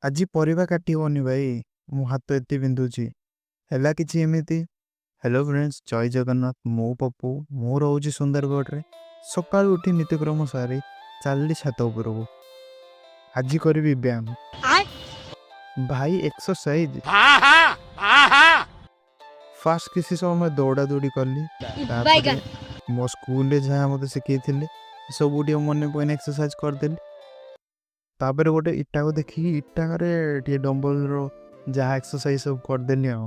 ଆଜି ପରିବା କାଟି ହଉନି ଭାଇ, ମୋ ହାତ ଏତେ ବିନ୍ଧୁଛି। ହେଲା କିଛି ଏମିତି। ହ୍ୟାଲୋ ଫ୍ରେଣ୍ଡସ୍, ଜୟ ଜଗନ୍ନାଥ। ମୁଁ ପପୁ, ମୁଁ ରହୁଛି ସୁନ୍ଦରଗଡ଼ରେ। ସକାଳୁ ଉଠି ନିତ୍ୟକ୍ରମ ସାରି ଚାଲିଲି ଛାତ ଉପରକୁ। ଆଜି କରିବି ବ୍ୟାୟାମ ଭାଇ, ଏକ୍ସରସାଇଜ। ଫାଷ୍ଟ କିଛି ସମୟ ଦୌଡ଼ା ଦୌଡ଼ି କଲି, ତାପରେ ମୋ ସ୍କୁଲରେ ଯାହା ମୋତେ ଶିଖେଇଥିଲେ ସବୁ ଟିକେ ମନେ ପଇନେ ଏକ୍ସରସାଇଜ କରିଦେଲି। ତାପରେ ଗୋଟେ ଇଟାକୁ ଦେଖିକି ଇଟାରେ ଟିକେ ଡମ୍ବଲର ଯାହା ଏକ୍ସରସାଇଜ ସବୁ କରିଦେଲି ଆଉ।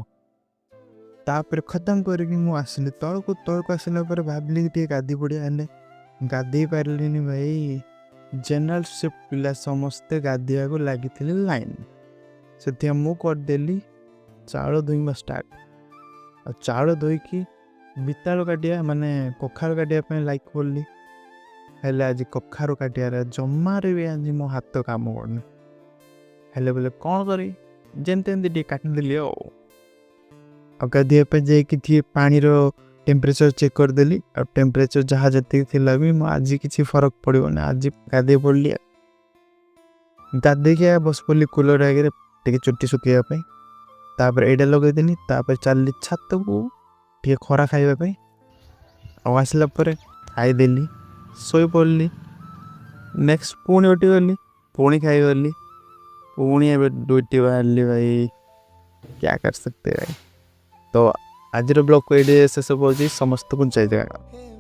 ତାପରେ ଖତମ କରିକି ମୁଁ ଆସିଲି ତଳକୁ ଆସିଲା ପରେ ଭାବିଲି ଟିକେ ଗାଧି ପଡ଼ିଆ, ହେଲେ ଗାଧେଇ ପାରିଲିନି ଭାଇ। ଜେନେରାଲ ସିଫ୍ଟ ପିଲା ସମସ୍ତେ ଗାଧୋଇବାକୁ ଲାଗିଥିଲେ ଲାଇନ୍। ସେଥିପାଇଁ ମୁଁ କରିଦେଲି ଚାଉଳ ଧୋଇବା ଷ୍ଟାର୍ଟ। ଆଉ ଚାଉଳ ଧୋଇକି ବିତାଳ କାଟିବା ମାନେ କଖାରୁ କାଟିବା ପାଇଁ ଲାଇକ୍ ପଡ଼ିଲି। ହେଲେ ଆଜି କଖାରୁ କାଟିବାରେ ଜମାରେ ବି ଆଜି ମୋ ହାତ କାମ କରୁନି। ହେଲେ ବୋଲେ କ'ଣ କରି ଯେମିତି ଏମିତି ଟିକେ କାଟିଦେଲି ଆଉ। ଗାଧୋଇବା ପାଇଁ ଯାଇକି ଟିକେ ପାଣିର ଟେମ୍ପରେଚର ଚେକ୍ କରିଦେଲି। ଆଉ ଟେମ୍ପରେଚର ଯାହା ଯେତିକି ଥିଲା ବି ମୁଁ ଆଜି କିଛି ଫରକ ପଡ଼ିବନି, ଆଜି ଗାଧୋଇ ପଡ଼ିଲି। ଗାଧୋଇକି ବସି ପଡ଼ିଲି କୁଲର ଆଗରେ ଟିକେ ଚୁଟି ଶୁଖେଇବା ପାଇଁ। ତାପରେ ଏଇଟା ଲଗେଇଦେଲି। ତାପରେ ଚାଲିଲି ଛାତକୁ ଟିକେ ଖରା ଖାଇବା ପାଇଁ। ଆଉ ଆସିଲା ପରେ ଖାଇଦେଲି, ଶୋଇପଡ଼ିଲି। ନେକ୍ସଟ ପୁଣି ଉଠିଗଲି, ପୁଣି ଖାଇଗଲି, ପୁଣି ଏବେ ଡ୍ୟୁଟି ବାହାରିଲି ଭାଇ। क्या कर सकते भाई। तो आज ब्लॉग को ये शେଷ କରୁଛି। ସମସ୍ତଙ୍କୁ ଜୟ ଜଗନ୍ନାଥ।